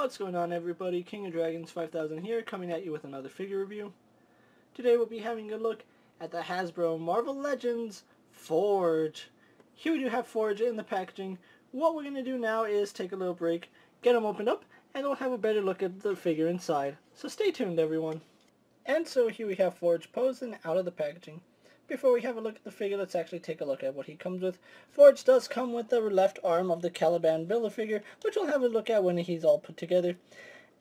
What's going on, everybody? King of Dragons 5000 here, coming at you with another figure review. Today we'll be having a look at the Hasbro Marvel Legends Forge. Here we do have Forge in the packaging. What we're going to do now is take a little break, get them opened up, and we'll have a better look at the figure inside. So stay tuned, everyone. And so here we have Forge posing out of the packaging. Before we have a look at the figure, let's actually take a look at what he comes with. Forge does come with the left arm of the Caliban Build-A-Figure, which we'll have a look at when he's all put together.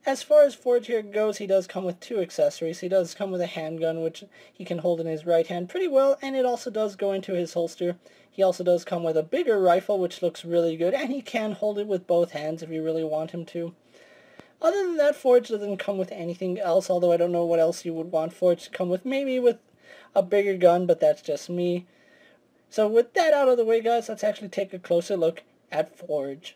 As far as Forge here goes, he does come with two accessories. He does come with a handgun, which he can hold in his right hand pretty well, and it also does go into his holster. He also does come with a bigger rifle, which looks really good, and he can hold it with both hands if you really want him to. Other than that, Forge doesn't come with anything else, although I don't know what else you would want Forge to come with. Maybe with a bigger gun, but that's just me. So with that out of the way, guys, let's actually take a closer look at Forge.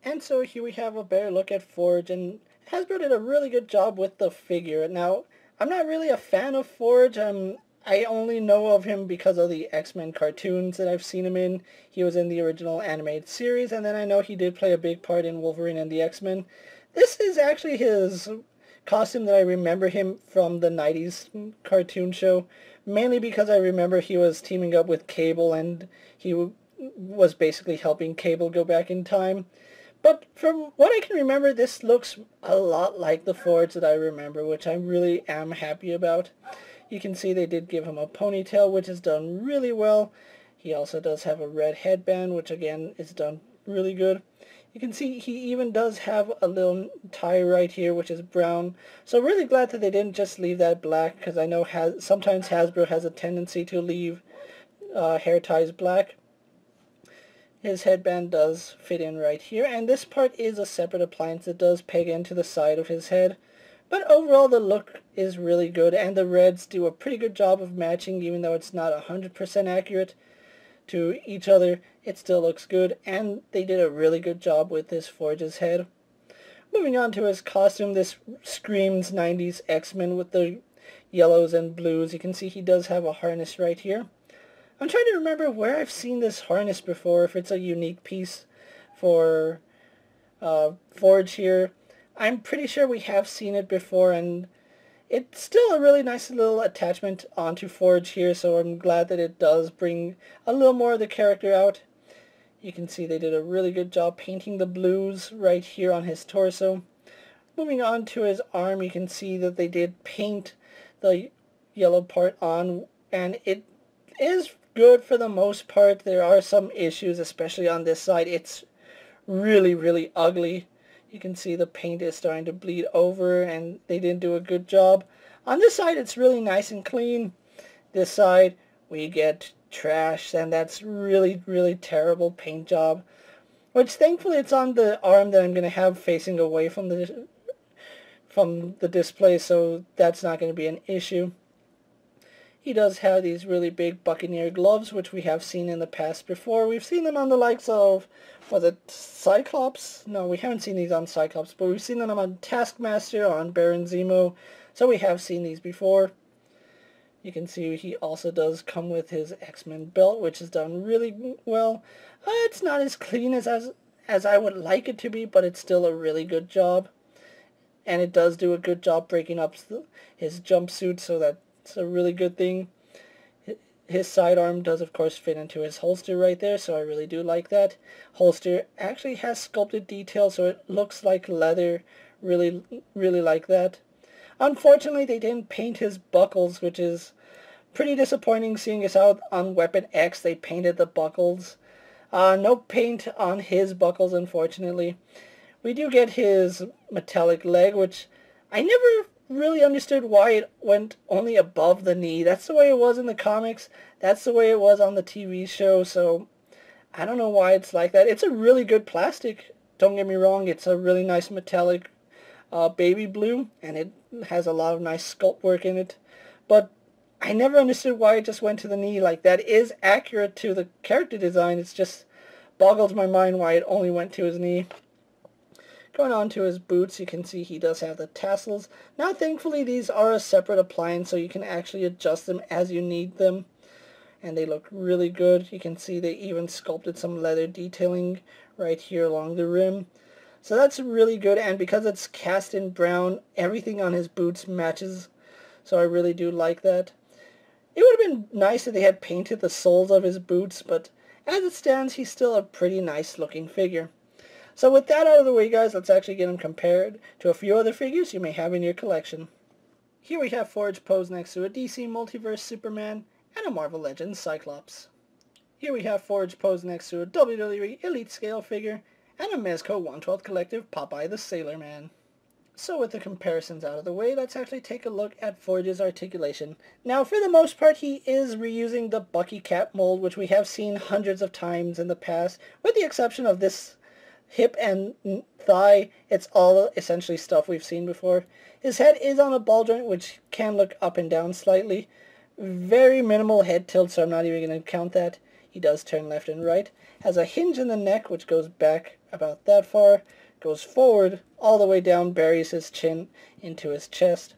And so here we have a better look at Forge, and Hasbro did a really good job with the figure. Now, I'm not really a fan of Forge. I only know of him because of the X-Men cartoons that I've seen him in. He was in the original animated series, and then I know he did play a big part in Wolverine and the X-Men. This is actually his costume that I remember him from the 90s cartoon show, mainly because I remember he was teaming up with Cable and he was basically helping Cable go back in time. But from what I can remember, this looks a lot like the Forge that I remember, which I really am happy about. You can see they did give him a ponytail, which is done really well. He also does have a red headband, which again is done really good. You can see he even does have a little tie right here, which is brown. So really glad that they didn't just leave that black, because I know sometimes Hasbro has a tendency to leave hair ties black. His headband does fit in right here, and this part is a separate appliance that does peg into the side of his head. But overall the look is really good, and the reds do a pretty good job of matching, even though it's not 100% accurate to each other. It still looks good, and they did a really good job with this Forge's head. Moving on to his costume, this screams 90s X-Men with the yellows and blues. You can see he does have a harness right here. I'm trying to remember where I've seen this harness before, if it's a unique piece for Forge here. I'm pretty sure we have seen it before, and it's still a really nice little attachment onto Forge here, so I'm glad that it does bring a little more of the character out. You can see they did a really good job painting the blues right here on his torso. Moving on to his arm, you can see that they did paint the yellow part on, and it is good for the most part. There are some issues, especially on this side. It's really, really ugly. You can see the paint is starting to bleed over, and they didn't do a good job. On this side, it's really nice and clean. This side, we get trash, and that's really, really terrible paint job. Which, thankfully, it's on the arm that I'm going to have facing away from the display, so that's not going to be an issue. He does have these really big Buccaneer gloves, which we have seen in the past before. We've seen them on the likes of, was it Cyclops? No, we haven't seen these on Cyclops, but we've seen them on Taskmaster, on Baron Zemo, so we have seen these before. You can see he also does come with his X-Men belt, which is done really well. It's not as clean as I would like it to be, but it's still a really good job. And it does do a good job breaking up his jumpsuit, so that's a really good thing. His sidearm does, of course, fit into his holster right there, so I really do like that. Holster actually has sculpted detail, so it looks like leather. Really, really like that. Unfortunately, they didn't paint his buckles, which is pretty disappointing, seeing as how on Weapon X they painted the buckles. No paint on his buckles, unfortunately. We do get his metallic leg, which I never really understood why it went only above the knee. That's the way it was in the comics. That's the way it was on the TV show, so I don't know why it's like that. It's a really good plastic. Don't get me wrong, it's a really nice metallic baby blue, and it has a lot of nice sculpt work in it. But I never understood why it just went to the knee like that. It is accurate to the character design. It's just boggles my mind why it only went to his knee. Going on to his boots, you can see he does have the tassels. Now, thankfully, these are a separate appliance, so you can actually adjust them as you need them. And they look really good. You can see they even sculpted some leather detailing right here along the rim. So that's really good, and because it's cast in brown, everything on his boots matches. So I really do like that. It would have been nice if they had painted the soles of his boots, but as it stands, he's still a pretty nice looking figure. So with that out of the way, guys, let's actually get him compared to a few other figures you may have in your collection. Here we have Forge posed next to a DC Multiverse Superman and a Marvel Legends Cyclops. Here we have Forge posed next to a WWE Elite Scale figure and a Mezco 1/12 Collective Popeye the Sailor Man. So with the comparisons out of the way, let's actually take a look at Forge's articulation. Now, for the most part, he is reusing the Bucky Cap mold, which we have seen hundreds of times in the past, with the exception of this hip and thigh. It's all essentially stuff we've seen before. His head is on a ball joint, which can look up and down slightly. Very minimal head tilt, so I'm not even going to count that. He does turn left and right. Has a hinge in the neck, which goes back about that far. Goes forward all the way down, buries his chin into his chest.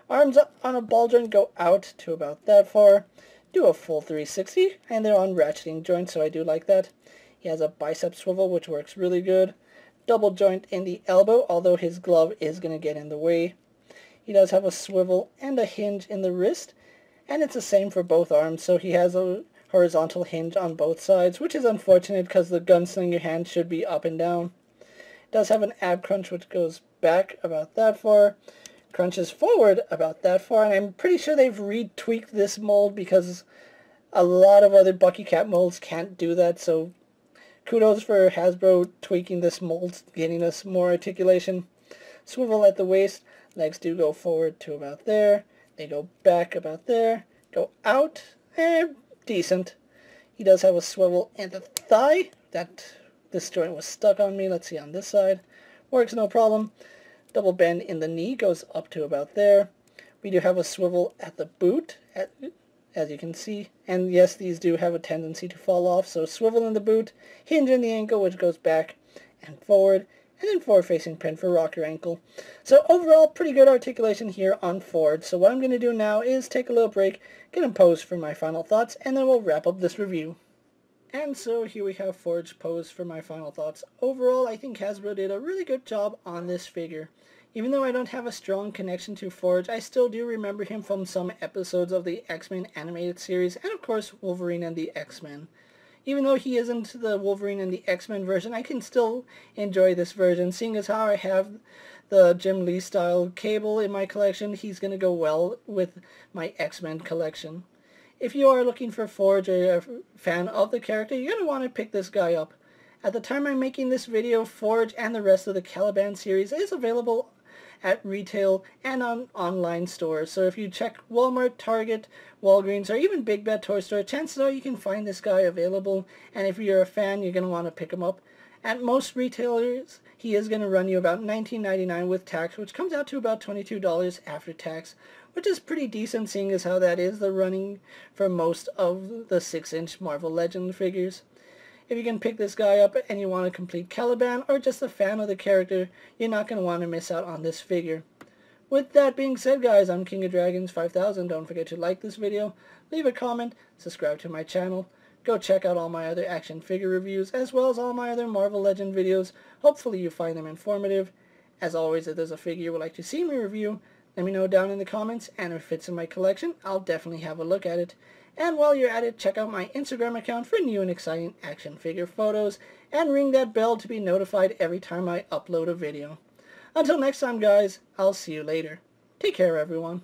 Arms on a ball joint go out to about that far. Do a full 360, and they're on ratcheting joints, so I do like that. He has a bicep swivel, which works really good. Double joint in the elbow, although his glove is going to get in the way. He does have a swivel and a hinge in the wrist, and it's the same for both arms, so he has a horizontal hinge on both sides, which is unfortunate because the gunslinger hand should be up and down. Does have an ab crunch, which goes back about that far, crunches forward about that far, and I'm pretty sure they've retweaked this mold because a lot of other Bucky Cap molds can't do that, so kudos for Hasbro tweaking this mold, getting us more articulation. Swivel at the waist, legs do go forward to about there, they go back about there, go out, decent. He does have a swivel in the thigh, this joint was stuck on me. Let's see on this side. Works no problem. Double bend in the knee goes up to about there. We do have a swivel at the boot, as you can see. And yes, these do have a tendency to fall off. So swivel in the boot, hinge in the ankle, which goes back and forward. And then forward-facing pin for rocker ankle. So overall, pretty good articulation here on Forge. So what I'm going to do now is take a little break, get him posed for my final thoughts, and then we'll wrap up this review. And so here we have Forge posed for my final thoughts. Overall, I think Hasbro did a really good job on this figure. Even though I don't have a strong connection to Forge, I still do remember him from some episodes of the X-Men animated series, and of course Wolverine and the X-Men. Even though he isn't the Wolverine and the X-Men version, I can still enjoy this version, seeing as how I have the Jim Lee style Cable in my collection. He's going to go well with my X-Men collection. If you are looking for Forge or a fan of the character, you're going to want to pick this guy up. At the time I'm making this video, Forge and the rest of the Caliban series is available at retail and on online stores. So if you check Walmart, Target, Walgreens, or even Big Bad Toy Store, chances are you can find this guy available. And if you're a fan, you're going to want to pick him up. At most retailers, he is going to run you about $19.99 with tax, which comes out to about $22 after tax, which is pretty decent, seeing as how that is the running for most of the 6-inch Marvel Legends figures. If you can pick this guy up and you want a complete Caliban or just a fan of the character, you're not going to want to miss out on this figure. With that being said, guys, I'm KingofDragons 5000. Don't forget to like this video, leave a comment, subscribe to my channel. Go check out all my other action figure reviews, as well as all my other Marvel Legend videos. Hopefully you find them informative. As always, if there's a figure you would like to see me review, let me know down in the comments, and if it fits in my collection, I'll definitely have a look at it. And while you're at it, check out my Instagram account for new and exciting action figure photos, and ring that bell to be notified every time I upload a video. Until next time, guys, I'll see you later. Take care, everyone.